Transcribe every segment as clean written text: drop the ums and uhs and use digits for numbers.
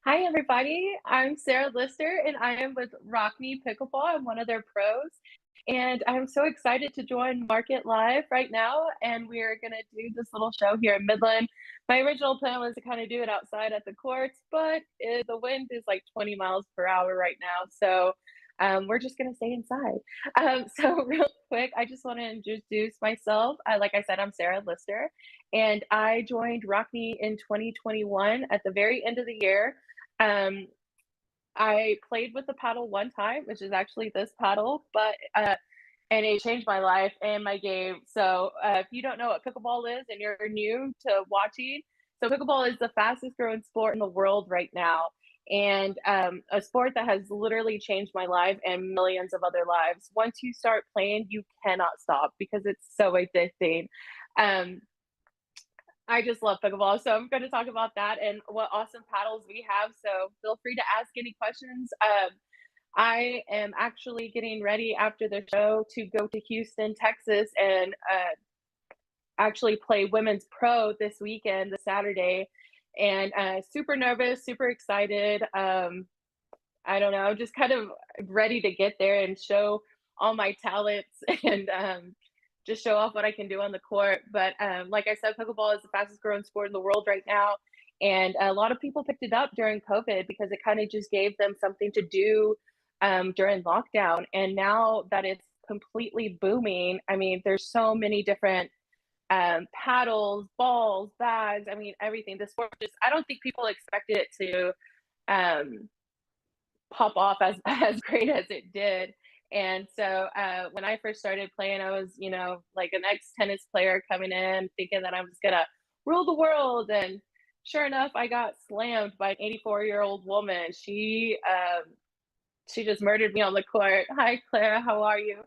Hi, everybody. I'm Sarah Lister, and I am with Rockney Pickleball. I'm one of their pros, and I'm so excited to join Market.live right now. And we're gonna do this little show here in Midland. My original plan was to kind of do it outside at the courts, but the wind is like 20 miles per hour right now, so we're just gonna stay inside. So real quick, I just want to introduce myself. Like I said, I'm Sarah Lister, and I joined Rockney in 2021 at the very end of the year. um, I played with the paddle one time, which is actually this paddle, and it changed my life and my game. So, if you don't know what pickleball is and you're new to watching, so pickleball is the fastest growing sport in the world right now, and a sport that has literally changed my life and millions of other lives. Once you start playing, you cannot stop because it's so addicting. Um, I just love pickleball, so I'm gonna talk about that and what awesome paddles we have, so feel free to ask any questions. I am actually getting ready after the show to go to Houston, Texas, and, actually play women's pro this weekend, this Saturday, and, super nervous, super excited. I don't know, just kind of ready to get there and show all my talents and just show off what I can do on the court. But like I said, pickleball is the fastest growing sport in the world right now. And a lot of people picked it up during COVID because it kind of just gave them something to do during lockdown. And now that it's completely booming, I mean, there's so many different paddles, balls, bags. I mean, everything. The sport just, I don't think people expected it to. Um, Pop off as as great as it did. And so when I first started playing, I was, like an ex tennis player coming in thinking that I was gonna rule the world. And sure enough, I got slammed by an 84-year-old woman. She just murdered me on the court. Hi, Clara, how are you?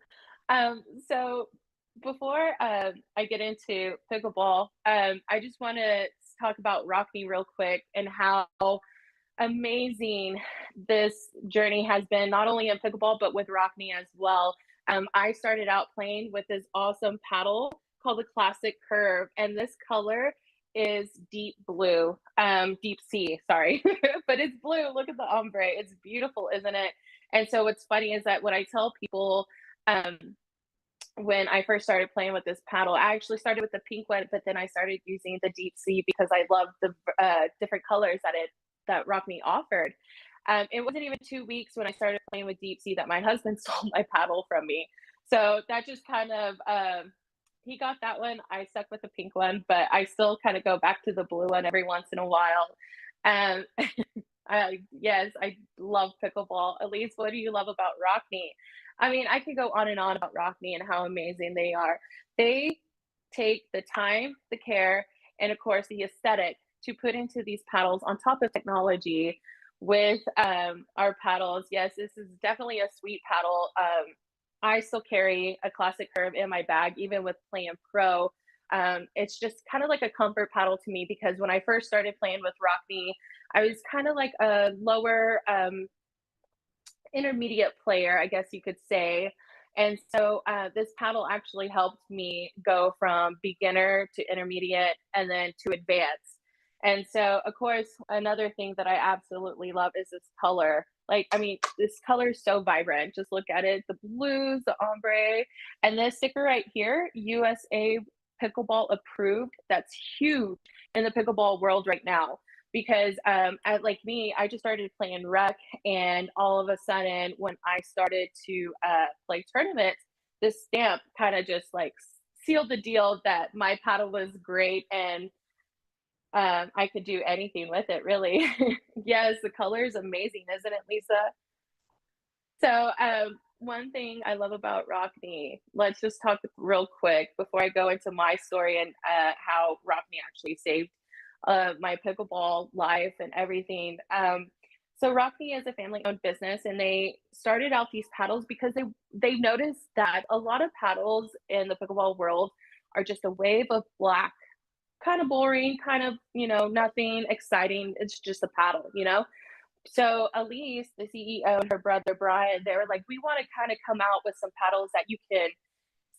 So before I get into pickleball, I just want to talk about Rockney real quick and how amazing this journey has been, not only in pickleball, but with Rockney as well. I started out playing with this awesome paddle called the Classic Curve, and this color is deep blue, deep sea, sorry, but it's blue. Look at the ombre. It's beautiful, isn't it? And so what's funny is that when I tell people, um, when I first started playing with this paddle, I actually started with the pink one, but then I started using the deep sea because I loved the different colors that Rockme offered. It wasn't even 2 weeks when I started playing with deep sea that my husband stole my paddle from me. So that just kind of he got that one. I stuck with the pink one, but I still kind of go back to the blue one every once in a while. Um, yes, I love pickleball. Elise, what do you love about Rockney? I mean, I can go on and on about Rockney and how amazing they are. They take the time, the care, and of course the aesthetic to put into these paddles on top of technology with our paddles. Yes, this is definitely a sweet paddle. I still carry a Classic Curve in my bag, even with playing pro. It's just kind of like a comfort paddle to me because when I first started playing with Rockney, I was kind of like a lower intermediate player, I guess you could say. And so this paddle actually helped me go from beginner to intermediate and then to advanced. And so, of course, another thing that I absolutely love is this color. Like, I mean, this color is so vibrant. Just look at it, the blues, the ombre, and this sticker right here, USA Pickleball approved. That's huge in the pickleball world right now because like me, I just started playing rec, and all of a sudden, when I started to play tournaments, this stamp kind of just like sealed the deal that my paddle was great and I could do anything with it, really. Yes, the color is amazing, isn't it, Lisa? So, one thing I love about Rockney, let's just talk real quick before I go into my story and how Rockney actually saved my pickleball life and everything. So Rockney is a family-owned business, and they started out these paddles because they noticed that a lot of paddles in the pickleball world are just a wave of black, kind of boring, kind of nothing exciting. It's just a paddle. So Elise, the CEO, and her brother Brian, they were like, we want to kind of come out with some paddles that you can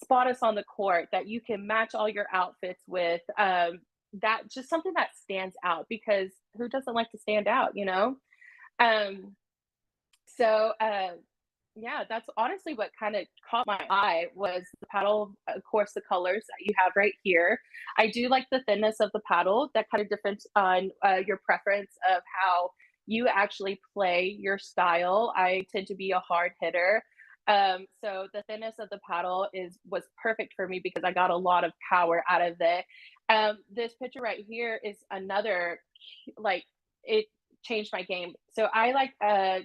spot us on the court, that you can match all your outfits with. That just something that stands out because who doesn't like to stand out? Um, so, yeah, that's honestly what kind of caught my eye was the paddle, of course, the colors that you have right here. I do like the thinness of the paddle. That kind of depends on your preference of how you actually play your style. I tend to be a hard hitter. So the thinness of the paddle was perfect for me because I got a lot of power out of it. This picture right here is another like it changed my game. So I like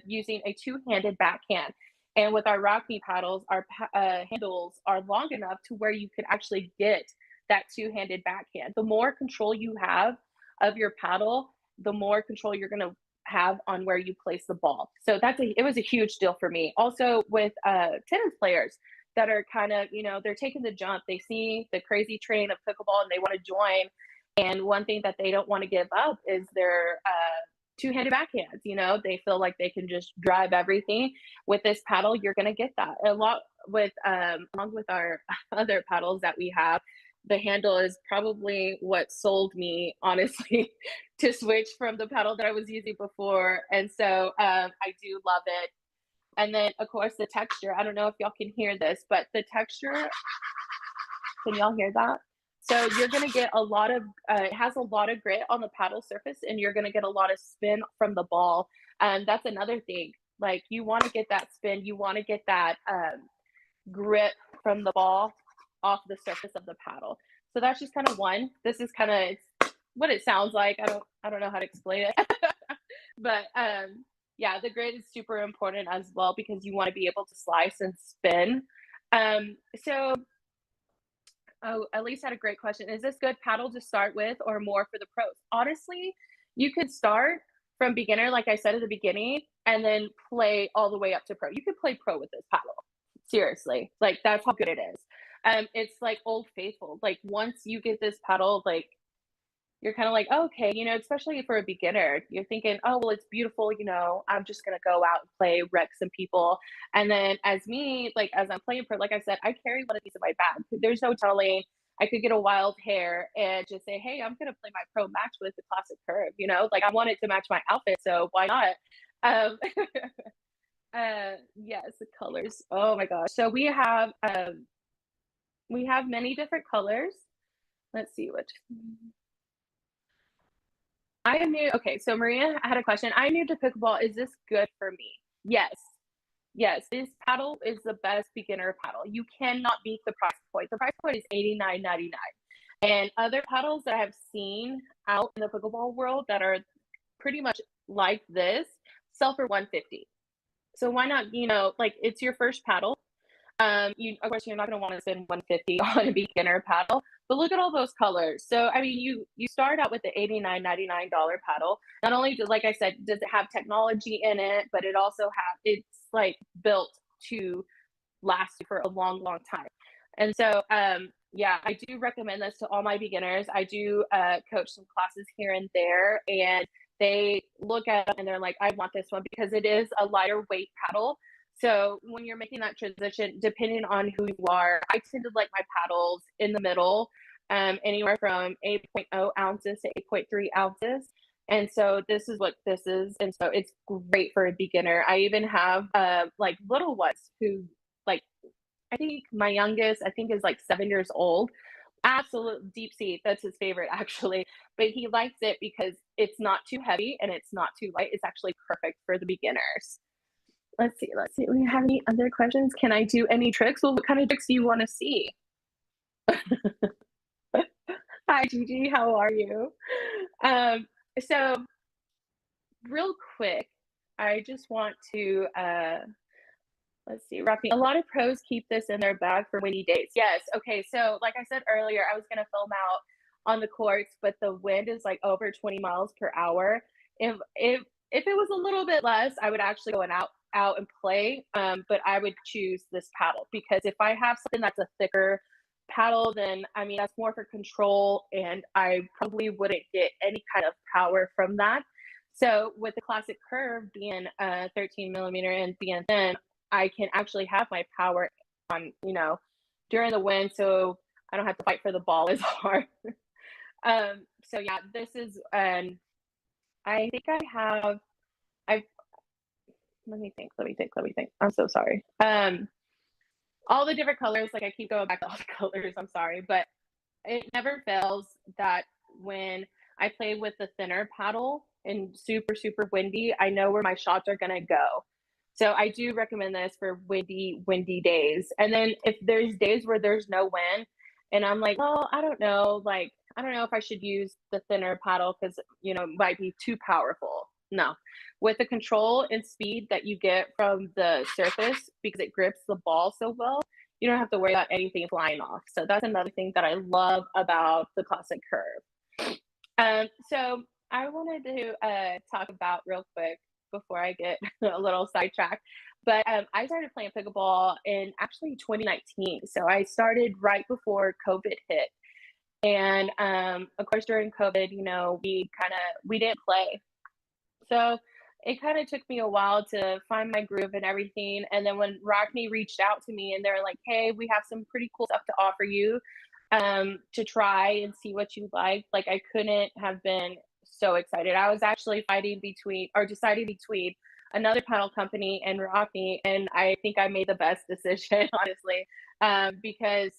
using a two-handed backhand. And with our Rocky paddles, our handles are long enough to where you could actually get that two-handed backhand. The more control you have of your paddle, the more control you're going to have on where you place the ball. So it was a huge deal for me. Also with tennis players that are kind of, they're taking the jump. They see the crazy train of pickleball and they want to join. And one thing that they don't want to give up is their two-handed backhands. They feel like they can just drive everything. With this paddle, you're going to get that a lot with along with our other paddles that we have. The handle is probably what sold me, honestly, to switch from the paddle that I was using before. And so I do love it. And then, of course, the texture. I don't know if y'all can hear this, but the texture, can y'all hear that? So you're going to get a lot of, it has a lot of grit on the paddle surface, and you're going to get a lot of spin from the ball. And that's another thing. Like, you want to get that spin, you want to get that grip from the ball off the surface of the paddle. So that's just kind of one. This is kind of what it sounds like. I don't know how to explain it. But yeah, the grit is super important as well because you want to be able to slice and spin. So Oh, Elise had a great question. Is this good paddle to start with or more for the pros? Honestly, you could start from beginner, like I said at the beginning, and then play all the way up to pro. You could play pro with this paddle. Seriously. Like that's how good it is. It's like old faithful. Like once you get this paddle, like you're kind of like, oh, okay, especially for a beginner, you're thinking, oh, well, it's beautiful, I'm just gonna go out and play, wreck some people. And then as me, like as I'm playing pro, like I said, I carry one of these in my bag. There's no telling. I could get a wild hair and just say, hey, I'm gonna play my pro match with the classic curve, like I want it to match my outfit, so why not? Um, yes, the colors. Oh my gosh. So we have many different colors. Let's see which. I am new. Okay, so Maria had a question. I'm new to pickleball. Is this good for me? Yes. Yes, this paddle is the best beginner paddle. You cannot beat the price point. The price point is $89.99. And other paddles that I have seen out in the pickleball world that are pretty much like this sell for 150. So why not, like it's your first paddle. Of course, you're not going to want to spend 150 on a beginner paddle, but look at all those colors. So, I mean, you start out with the $89.99 paddle. Not only, like I said, does it have technology in it, but it's like built to last for a long, long time. And so, yeah, I do recommend this to all my beginners. I do coach some classes here and there, and they look at it and they're like, I want this one because it is a lighter weight paddle. So when you're making that transition, depending on who you are, I tend to like my paddles in the middle, anywhere from 8.0 ounces to 8.3 ounces. And so this is what this is. And so it's great for a beginner. I even have like little ones who like, I think my youngest, I think is like 7 years old. Absolute deep sea. That's his favorite actually. But he likes it because it's not too heavy and it's not too light. It's actually perfect for the beginners. Let's see. Let's see. We have any other questions? Can I do any tricks? Well, what kind of tricks do you want to see? Hi, Gigi. How are you? So real quick, I just want to let's see, Rocky. A lot of pros keep this in their bag for windy days. Yes. Okay. So like I said earlier, I was gonna film out on the courts, but the wind is like over 20 miles per hour. If it was a little bit less, I would actually go out and play. But I would choose this paddle because if I have something that's a thicker paddle, then I mean that's more for control, and I probably wouldn't get any kind of power from that. So with the classic curve being 13 millimeter and being thin, I can actually have my power on, during the wind, so I don't have to fight for the ball as hard. So yeah, this is, I think I've let me think. I'm so sorry. All the different colors, like I keep going back to all the colors, I'm sorry, but it never fails that when I play with the thinner paddle and super, super windy, I know where my shots are gonna go. So I do recommend this for windy days. And then if there's days where there's no wind and I'm like, well, I don't know, like I don't know if I should use the thinner paddle because it might be too powerful. No. With the control and speed that you get from the surface because it grips the ball so well, you don't have to worry about anything flying off. So that's another thing that I love about the classic curve. So I wanted to talk about real quick before I get a little sidetracked. But I started playing pickleball in actually 2019. So I started right before COVID hit. And of course, during COVID, we didn't play. So it kind of took me a while to find my groove and everything. And then when Rockney reached out to me and they're like, hey, we have some pretty cool stuff to offer you to try and see what you like I couldn't have been so excited. I was actually deciding between another paddle company and Rockney. And I think I made the best decision, honestly, because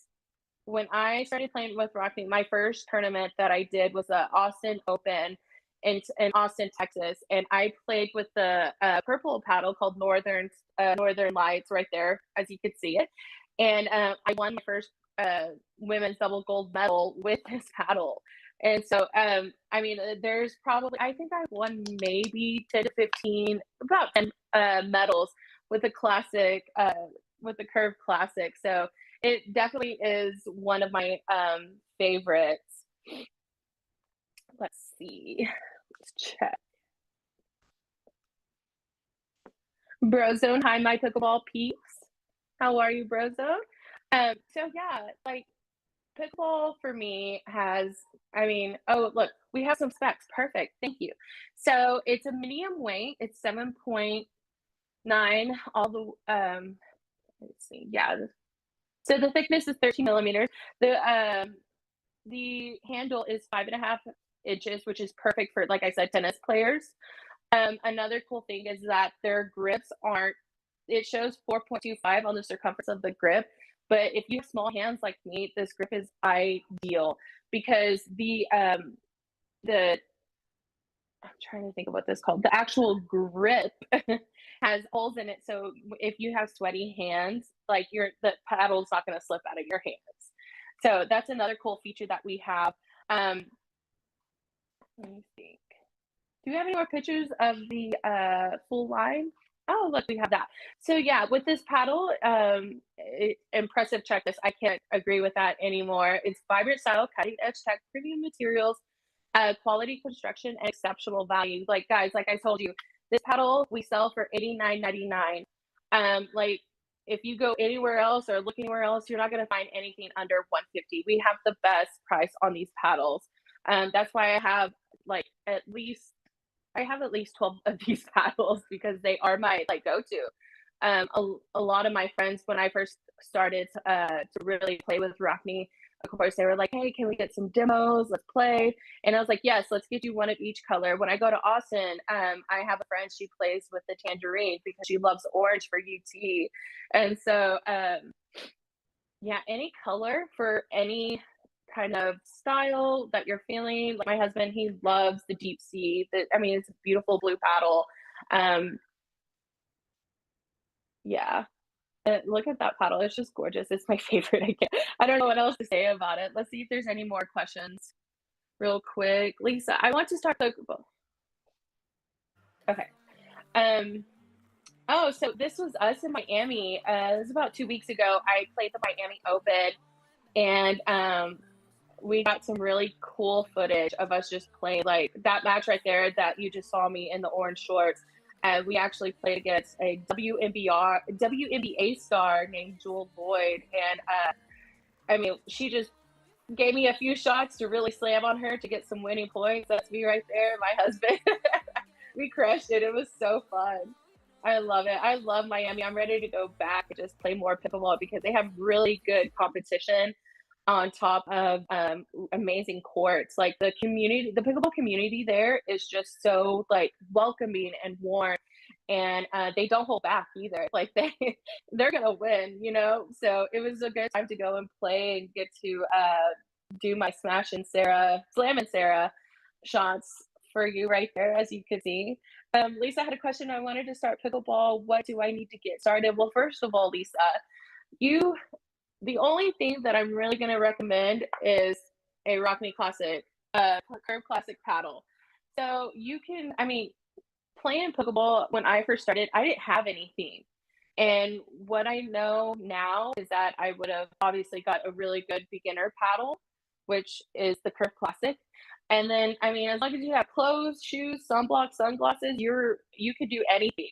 when I started playing with Rockney, my first tournament that I did was the Austin Open in Austin, Texas, and I played with the purple paddle called Northern Lights right there, as you could see it, and I won my first women's double gold medal with this paddle. And so, I mean, there's probably I think I've won maybe 10 to 15, about 10 medals with the classic, with the Curve Classic. So it definitely is one of my favorites. Let's see. Let's check. Brozone, hi, my pickleball peeps. How are you, Brozone? So yeah, like pickleball for me has, oh, look, we have some specs. Perfect. Thank you. So it's a medium weight. It's 7.9. Let's see. Yeah. So the thickness is 13 millimeters. The handle is 5.5 inches, which is perfect for, like I said, tennis players. Another cool thing is that their grips it shows 4.25 on the circumference of the grip. But if you have small hands like me, this grip is ideal because I'm trying to think of what this is called. The actual grip has holes in it. So if you have sweaty hands, like the paddle's not going to slip out of your hands. So that's another cool feature that we have. Let me think. Do we have any more pictures of the full line? Oh, look, we have that. So yeah, with this paddle, impressive checklist. I can't agree with that anymore. It's vibrant style, cutting edge tech, premium materials, quality construction, and exceptional value. Like guys, like I told you, this paddle we sell for $89.99. Like if you go anywhere else or look anywhere else, you're not going to find anything under $150. We have the best price on these paddles. That's why I have at least 12 of these paddles because they are my go-to. A lot of my friends, when I first started to really play with Rockney, of course, they were like, hey, can we get some demos? Let's play. And I was like, yes, let's get you one of each color. When I go to Austin, I have a friend, she plays with the tangerine because she loves orange for UT. And so, yeah, any color for any kind of style that you're feeling. Like my husband, he loves the deep sea. It's a beautiful blue paddle. Yeah. Look at that paddle. It's just gorgeous. It's my favorite. I don't know what else to say about it. Let's see if there's any more questions real quick. Lisa, I want to start okay. Oh, so this was us in Miami. It was about 2 weeks ago. I played the Miami Open and we got some really cool footage of us just playing, like that match right there that you just saw me in the orange shorts. And we actually played against a WNBA star named Jewel Boyd. And she just gave me a few shots to really slam on her to get some winning points. That's me right there, my husband. We crushed it. It was so fun. I love it. I love Miami. I'm ready to go back and just play more pickleball because they have really good competition on top of amazing courts. Like the pickleball community there is just so welcoming and warm. and they don't hold back either. Like they're gonna win, you know. So it was a good time to go and play and get to do my slam and Sarah shots for you right there, as you could see. Lisa had a question. I wanted to start pickleball. What do I need to get started? Well, first of all, Lisa, you the only thing that I'm really going to recommend is a Rock Me Classic, Curve Classic paddle. So you can, I mean, playing pickleball when I first started, I didn't have anything. And what I know now is that I would have obviously got a really good beginner paddle, which is the Curve Classic. And then, I mean, as long as you have clothes, shoes, sunblock, sunglasses, you could do anything.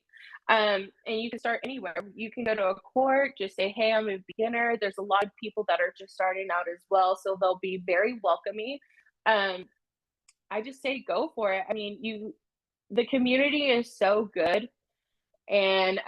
And you can start anywhere. You can go to a court, just say, "Hey, I'm a beginner." There's a lot of people that are just starting out as well, so they'll be very welcoming. Um, I just say go for it. I mean, the community is so good, and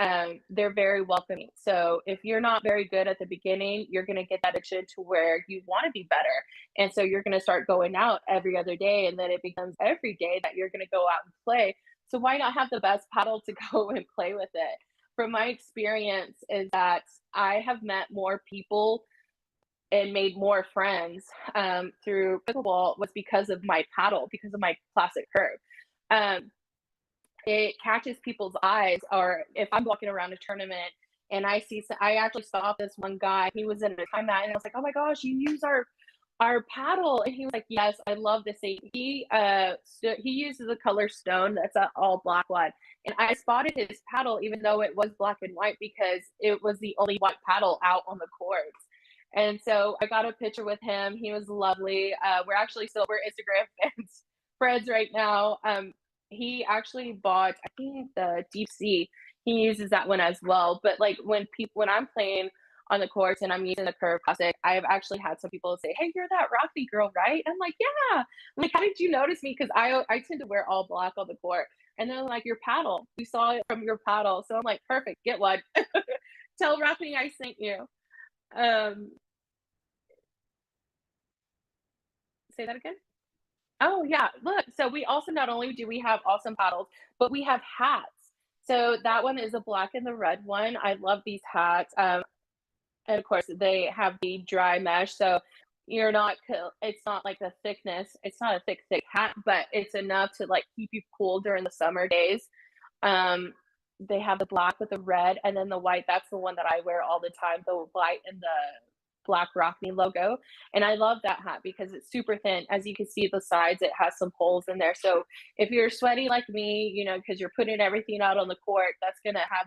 they're very welcoming. So if you're not very good at the beginning, you're going to get that addiction to where you want to be better, and so you're going to start going out every other day, and then it becomes every day that you're going to go out and play. So why not have the best paddle to go and play with it? From my experience, is that I have met more people and made more friends through pickleball was because of my paddle, because of my classic curve. Um, it catches people's eyes, or if I'm walking around a tournament and I actually saw this one guy, he was in a timeout, and I was like, "Oh my gosh, you use our paddle," and he was like, "Yes, I love this thing." He uses the color stone, that's an all black one, and I spotted his paddle even though it was black and white because it was the only white paddle out on the courts. And so I got a picture with him. He was lovely. We're Instagram friends right now. He actually bought, I think, the Deep Sea. He uses that one as well. But like when I'm playing on the courts and I'm using the Curve Classic, I've actually had some people say, "Hey, you're that Rocky girl, right?" I'm like, "Yeah." I'm like, "How did you notice me?" Because I tend to wear all black on the court. And then like, "Your paddle. We saw it from your paddle." So I'm like, "Perfect, get one." Tell Rocky I sent you. Um, Say that again. Oh, yeah. Look, so we also not only do we have awesome paddles, but we have hats. So that one is a black and the red one. I love these hats. And of course, they have the dry mesh. So it's not like the thickness, it's not a thick hat, but it's enough to like keep you cool during the summer days. Um, they have the black with the red and then the white. That's the one that I wear all the time, the white and the black Rockney logo. And I love that hat because it's super thin. As you can see the sides, it has some holes in there. So if you're sweaty like me, you know, because you're putting everything out on the court, that's gonna have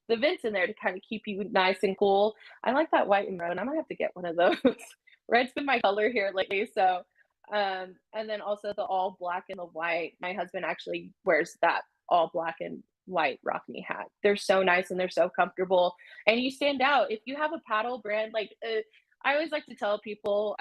the vents in there to kind of keep you nice and cool. I like that white and red. I might have to get one of those. Red's been my color here lately. So and then also the all black and the white. My husband actually wears that all black and white Rock Me hat. They're so nice and they're so comfortable, and you stand out. If you have a paddle brand, like I always like to tell people,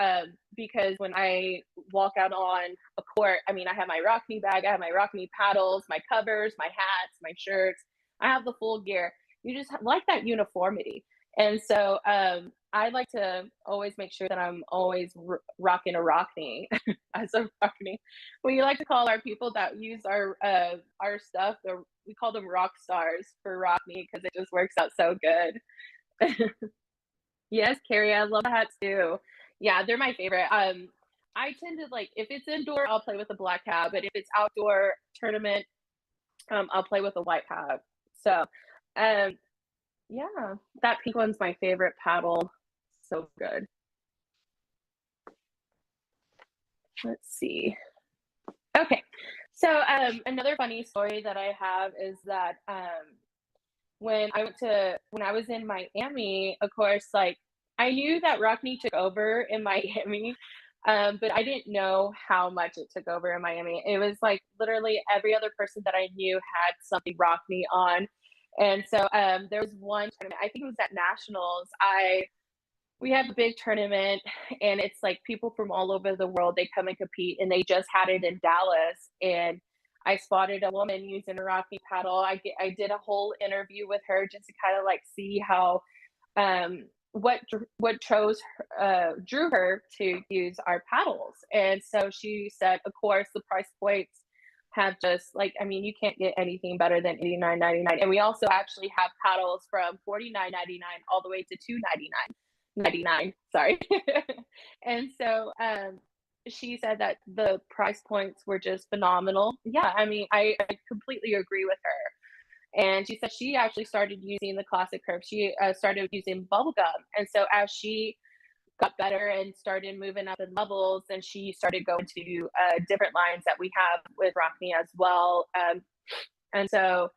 because when I walk out on a court, I mean, I have my Rock Me bag, I have my Rock Me paddles, my covers, my hats, my shirts. I have the full gear. You just like that uniformity. And so I like to always make sure that I'm always rocking a Rockney as a Rockney. We like to call our people that use our stuff, we call them rock stars for Rockney because it just works out so good. Yes, Carrie, I love hats too. Yeah, they're my favorite. I tend to like if it's indoor, I'll play with a black hat, but if it's outdoor tournament, I'll play with a white hat. So, um, yeah, that pink one's my favorite paddle. So good. Let's see. Okay. So, another funny story that I have is that when I was in Miami, of course, like I knew that Rockney took over in Miami, but I didn't know how much it took over in Miami. It was like literally every other person that I knew had something Rockney on. And so there was one tournament, I think it was at Nationals. I We have a big tournament and it's like people from all over the world, they come and compete, and they just had it in Dallas. And I spotted a woman using a Rocky paddle. I did a whole interview with her just to kind of like see how what drew her to use our paddles. And so she said, of course, the price points have just like, I mean, you can't get anything better than 89.99. And we also actually have paddles from 49.99 all the way to 299.99. Sorry. And so she said that the price points were just phenomenal. Yeah, I mean, I completely agree with her. And she said she actually started using the classic curve. She started using bubble gum. And so as she got better and started moving up in levels, and she started going to different lines that we have with Rockney as well. And so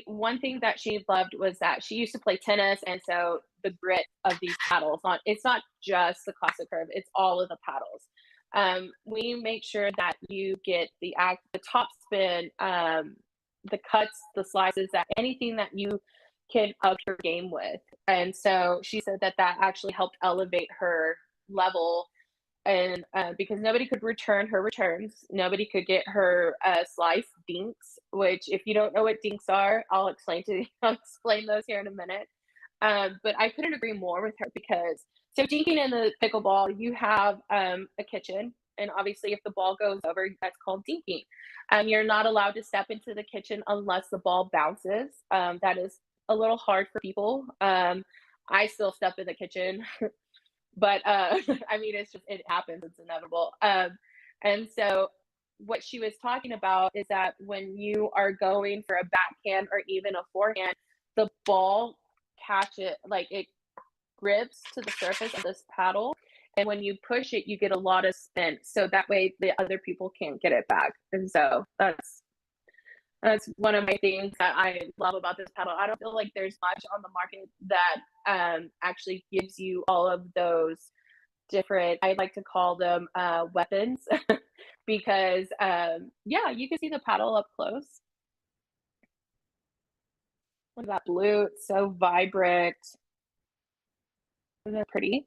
one thing that she loved was that she used to play tennis, and so the grit of these paddles on it's not just the classic curve, it's all of the paddles. We make sure that you get the top spin, the cuts, the slices, that anything that you can up your game with. And so she said that that actually helped elevate her level, and because nobody could return her returns, nobody could get her slice dinks. Which, if you don't know what dinks are, I'll explain to you. I'll explain those here in a minute. But I couldn't agree more with her, because so dinking in the pickleball, you have a kitchen, and obviously, if the ball goes over, that's called dinking. You're not allowed to step into the kitchen unless the ball bounces. That is a little hard for people. I still step in the kitchen, but I mean, it happens, it's inevitable. And so what she was talking about is that when you are going for a backhand or even a forehand, the ball it grips to the surface of this paddle, and when you push it, you get a lot of spin, so that way the other people can't get it back. And so that's one of my things that I love about this paddle. I don't feel like there's much on the market that actually gives you all of those different, I like to call them weapons, because yeah, you can see the paddle up close. Look at that blue, it's so vibrant. Isn't it pretty?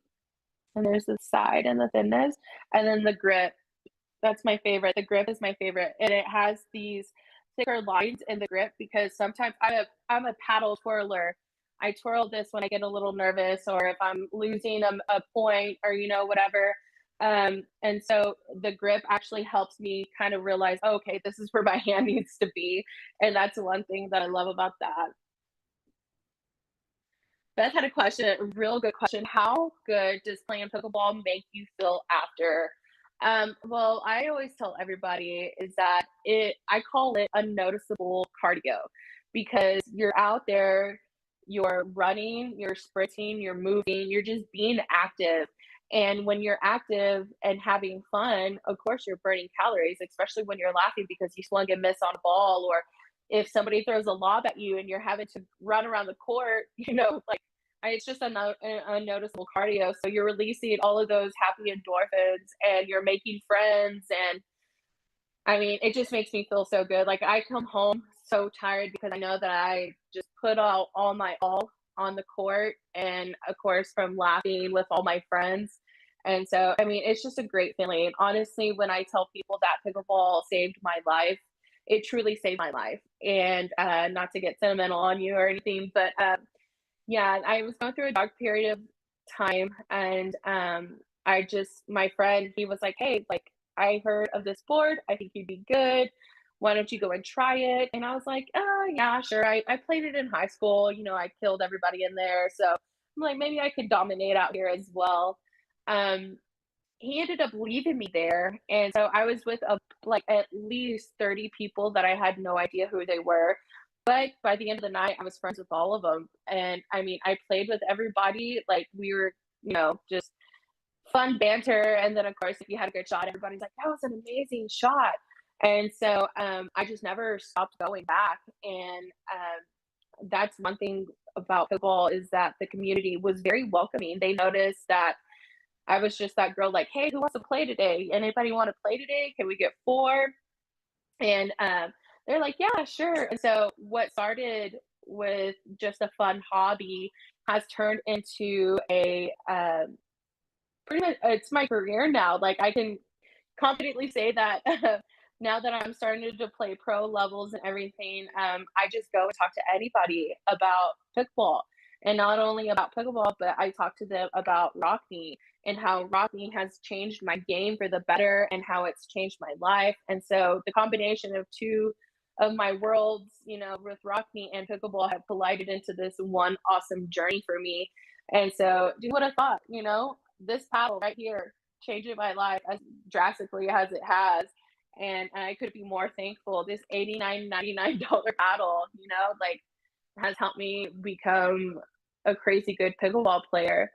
And there's the side and the thinness, and then the grip. That's my favorite. The grip is my favorite, and it has these thicker lines in the grip, because sometimes I'm a paddle twirler. I twirl this when I get a little nervous, or if I'm losing a point, or whatever. And so the grip actually helps me kind of realize, oh, okay, this is where my hand needs to be, and that's one thing that I love about that. Beth had a question, a real good question. How good does playing pickleball make you feel after? Well, I always tell everybody is that I call it unnoticeable cardio, because you're out there, you're running, you're sprinting, you're moving, you're just being active. And when you're active and having fun, of course, you're burning calories, especially when you're laughing because you swung and missed on a ball, or if somebody throws a lob at you and you're having to run around the court, like it's just unnoticeable cardio. So you're releasing all of those happy endorphins, and you're making friends. And I mean, it just makes me feel so good. Like, I come home so tired because I know that I just put all my all on the court, and of course, from laughing with all my friends. And so, I mean, it's just a great feeling. And honestly, when I tell people that pickleball saved my life, it truly saved my life. And not to get sentimental on you or anything, but yeah, I was going through a dark period of time, and my friend, he was like, "Hey, like, I heard of this board. I think you'd be good. Why don't you go and try it?" And I was like, "Oh, yeah, sure. I played it in high school. I killed everybody in there. So I'm like, maybe I could dominate out here as well." Um, he ended up leaving me there, and so I was with like at least 30 people that I had no idea who they were. But by the end of the night, I was friends with all of them, and I mean, I played with everybody. Like, we were, just fun banter. And then, of course, if you had a good shot, everybody's like, "That was an amazing shot." And so I just never stopped going back. And that's one thing about pickleball, is that the community was very welcoming. They noticed that I was just that girl, like, "Hey, who wants to play today? Anybody want to play today? Can we get four?" And they're like, "Yeah, sure." And so what started with just a fun hobby has turned into a pretty much, it's my career now. Like, I can confidently say that now that I'm starting to play pro levels and everything, I just go and talk to anybody about pickleball. And not only about pickleball, but I talk to them about Rockney. and how Rockney has changed my game for the better and how it's changed my life. And so the combination of two of my worlds, with Rockney and pickleball have collided into this one awesome journey for me. And so, do what I thought, this paddle right here changing my life as drastically as it has. And I could be more thankful. This $89.99 paddle, like has helped me become a crazy good pickleball player.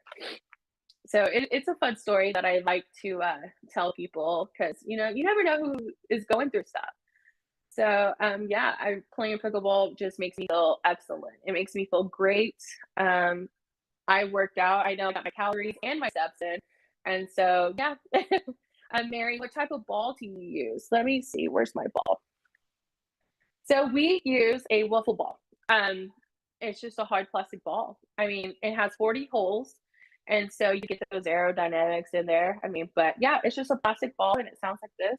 So it's a fun story that I like to tell people because you never know who is going through stuff. So yeah, I playing pickleball just makes me feel excellent. It makes me feel great. I worked out. I know I got my calories and my steps in, and so yeah. Mary, what type of ball do you use? Let me see. Where's my ball? So we use a wiffle ball. It's just a hard plastic ball. I mean, it has 40 holes, and so you get those aerodynamics in there. I mean, but yeah, it's just a plastic ball, and it sounds like this.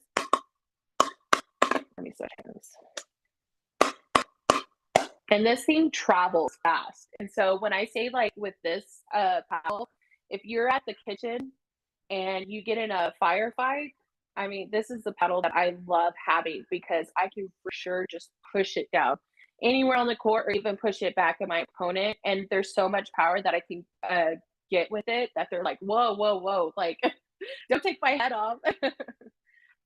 Let me switch hands. And this thing travels fast. And so when I say like with this paddle, if you're at the kitchen and you get in a firefight, I mean, this is the paddle that I love having because I can for sure just push it down anywhere on the court or even push it back at my opponent. And there's so much power that I can get with it that they're like, whoa, whoa, whoa, like, don't take my head off.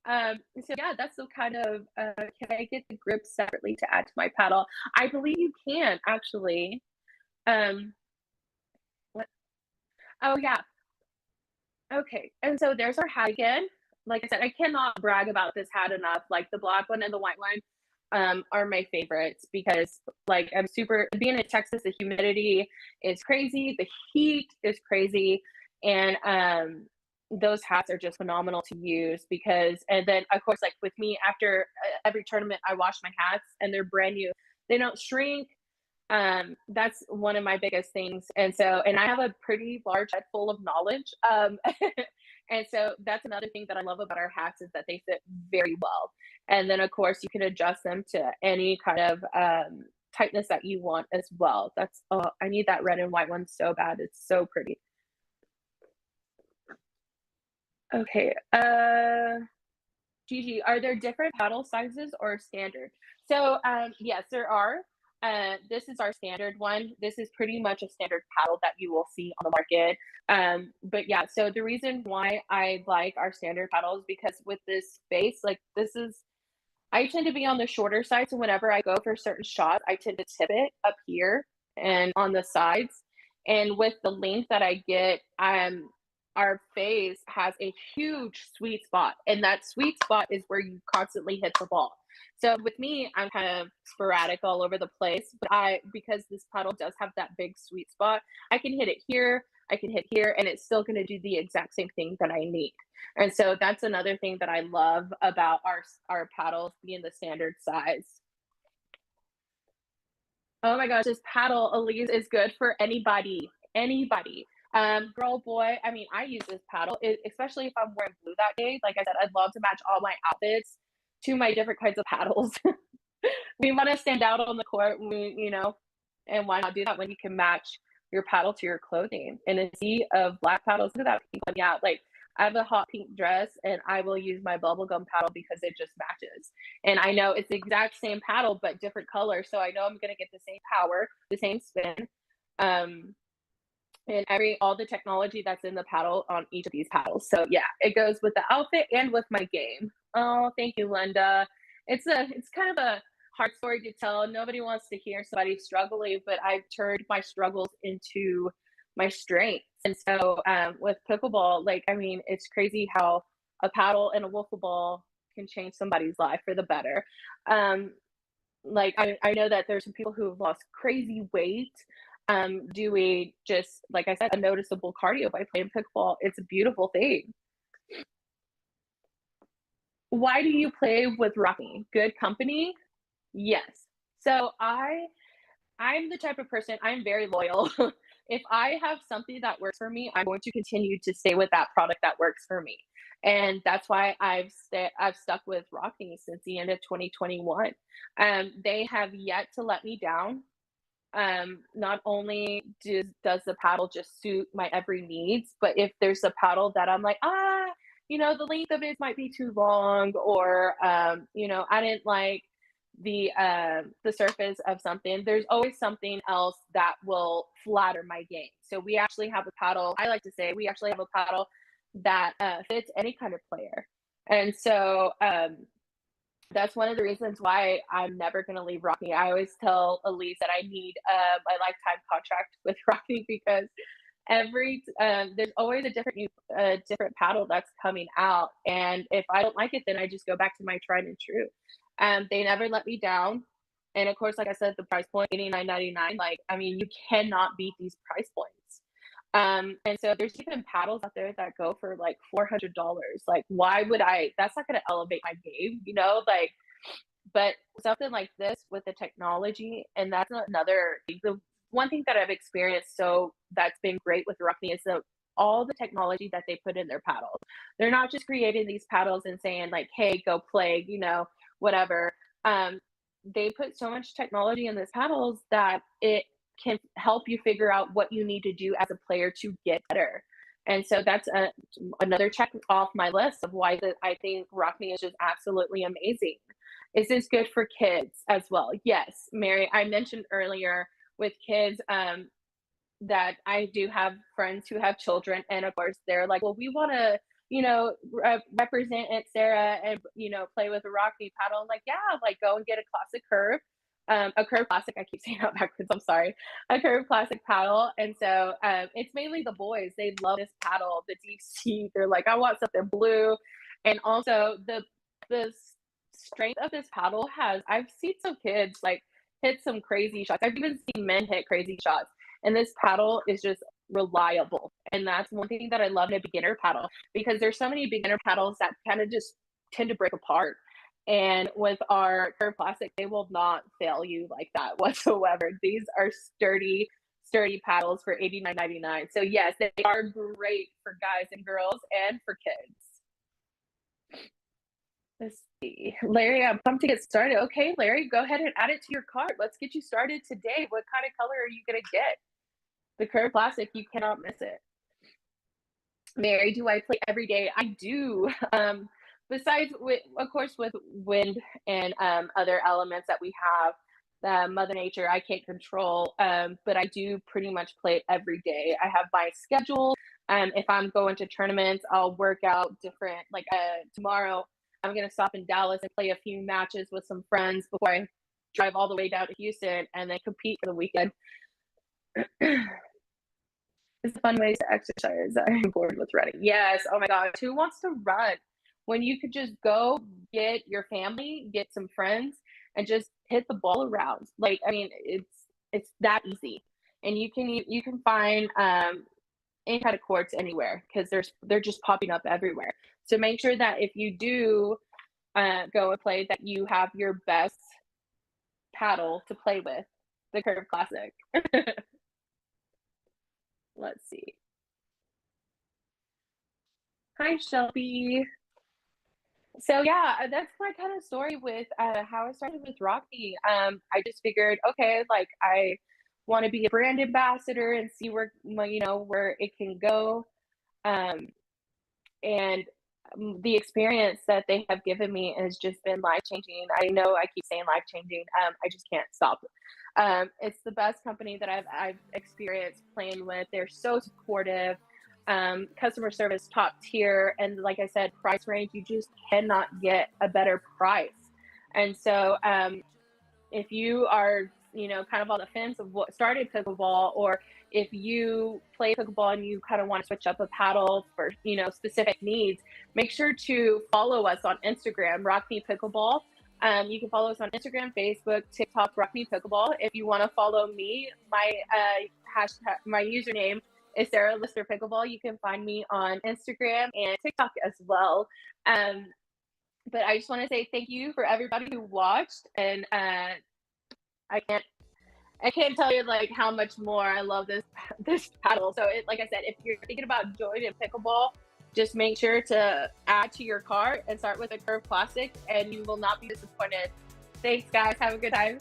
So yeah, that's the kind of, can I get the grip separately to add to my paddle? I believe you can actually. Um, what? Oh yeah. Okay. And so there's our hat again. Like I said, I cannot brag about this hat enough. Like the black one and the white one, are my favorites because like I'm super being in Texas, the humidity is crazy, the heat is crazy, and those hats are just phenomenal to use because and then of course like with me after every tournament I wash my hats and they're brand new. They don't shrink. That's one of my biggest things. And so and I have a pretty large head full of knowledge. And so that's another thing that I love about our hats is that they fit very well. And then of course you can adjust them to any kind of tightness that you want as well. That's I need that red and white one so bad. It's so pretty. Okay. Gigi, are there different paddle sizes or standard? So yes, there are. This is our standard one. This is pretty much a standard paddle that you will see on the market. But yeah, so the reason why I like our standard paddle is because with this space, like this is, I tend to be on the shorter side. So whenever I go for certain shots, I tend to tip it up here and on the sides. And with the length that I get, our face has a huge sweet spot. And that sweet spot is where you constantly hit the ball. So with me, I'm kind of sporadic all over the place. But because this paddle does have that big sweet spot, I can hit it here, I can hit here, and it's still going to do the exact same thing that I need. And so that's another thing that I love about our paddles being the standard size. Oh my gosh, this paddle, Elise, is good for anybody. Anybody. Girl, boy. I mean, I use this paddle, especially if I'm wearing blue that day. Like I said, I'd love to match all my outfits to my different kinds of paddles. We want to stand out on the court, and why not do that when you can match your paddle to your clothing? In a sea of black paddles, look at that pink one. Yeah, like I have a hot pink dress and I will use my bubblegum paddle because it just matches. And I know it's the exact same paddle, but different color. So I know I'm going to get the same power, the same spin. Um, and all the technology that's in the paddle on each of these paddles. So yeah, it goes with the outfit and with my game. Oh, thank you, Linda. It's kind of a hard story to tell. Nobody wants to hear somebody struggling, but I've turned my struggles into my strengths. And so with pickleball, like I mean, it's crazy how a paddle and a wiffle ball can change somebody's life for the better. Um, like I know that there's some people who have lost crazy weight doing just like I said, a noticeable cardio by playing pickleball. It's a beautiful thing. Why do you play with Rocky? Good company? Yes. So I'm the type of person, I'm very loyal. If I have something that works for me, I'm going to continue to stay with that product that works for me. And that's why I've stuck with Rocky since the end of 2021. They have yet to let me down. not only does the paddle just suit my every needs, but if there's a paddle that I'm like, the length of it might be too long, or I didn't like the surface of something, there's always something else that will flatter my game. So we actually have a paddle. I like to say we actually have a paddle that fits any kind of player. And so that's one of the reasons why I'm never going to leave Rocky. I always tell Elise that I need my lifetime contract with Rocky, because there's always a different paddle that's coming out, and if I don't like it, then I just go back to my tried and true. They never let me down, and of course, like I said, the price point, $89.99. Like, I mean, you cannot beat these price points. And so there's even paddles out there that go for like $400. Like, why would I? That's not going to elevate my game, like. But something like this with the technology, and that's another the one thing that I've experienced. So that's been great with Ruckney is all the technology that they put in their paddles. They're not just creating these paddles and saying like, "Hey, go play," whatever. They put so much technology in these paddles that it can help you figure out what you need to do as a player to get better. And so that's another check off my list of why I think Rockney is just absolutely amazing. Is this good for kids as well? Yes, Mary, I mentioned earlier with kids that I do have friends who have children, and of course they're like, well, we want to, represent Aunt Sarah and play with a Rockney paddle. I'm like, yeah, like go and get a classic curve. A curve classic, I keep saying that backwards, I'm sorry. A curve classic paddle. And so it's mainly the boys. They love this paddle, the deep sea. They're like, I want something blue. And also the strength of this paddle I've seen some kids like hit some crazy shots. I've even seen men hit crazy shots. And this paddle is just reliable. And that's one thing that I love in a beginner paddle, because there's so many beginner paddles that kind of just tend to break apart. And with our Curve Classic, they will not fail you like that whatsoever. These are sturdy, sturdy paddles for $89.99. So yes, they are great for guys and girls and for kids. Let's see. Larry, I'm pumped to get started. Okay, Larry, go ahead and add it to your cart. Let's get you started today. What kind of color are you going to get? The Curve Classic, you cannot miss it. Mary, do I play every day? I do. Besides, of course, with wind and other elements that we have, Mother Nature, I can't control, but I do pretty much play it every day. I have my schedule. If I'm going to tournaments, I'll work out different. Like tomorrow, I'm going to stop in Dallas and play a few matches with some friends before I drive all the way down to Houston and then compete for the weekend. It's a fun way to exercise. I'm bored with running. Yes. Oh my gosh. Who wants to run when you could just go get your family, get some friends, and just hit the ball around? Like, I mean, it's that easy, and you can find any kind of courts anywhere, because they're just popping up everywhere. So make sure that if you do go and play, that you have your best paddle to play with, the Curve Classic. Let's see. Hi, Shelby. So yeah, that's my kind of story with how I started with Rocky. I just figured, okay, like I want to be a brand ambassador and see where where it can go. And the experience that they have given me has just been life changing. I know I keep saying life changing. I just can't stop. It's the best company that I've experienced playing with. They're so supportive. Customer service top tier, and like I said, price range, you just cannot get a better price. And so if you are kind of on the fence of what started pickleball, or if you play pickleball and you kind of want to switch up a paddle for specific needs, make sure to follow us on Instagram, Rockney Pickleball. You can follow us on Instagram, Facebook, TikTok, Rockney Pickleball. If you want to follow me, my hashtag, my username is Sarah Lister Pickleball. You can find me on Instagram and TikTok as well. But I just want to say thank you for everybody who watched, and I can't tell you like how much more I love this paddle. So like I said, if you're thinking about joining pickleball, just make sure to add to your cart and start with a Curve Classic, and you will not be disappointed. Thanks, guys. Have a good time.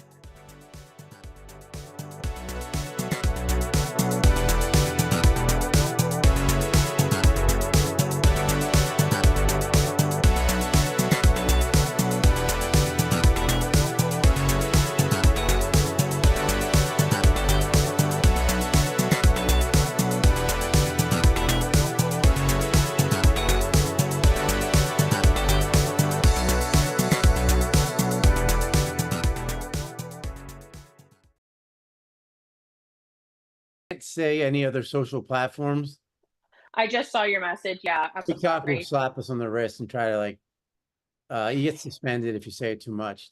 can't say any other social platforms, I just saw your message. Yeah, I'm TikTok will sorry. slap us on the wrist and try to like, you get suspended if you say it too much.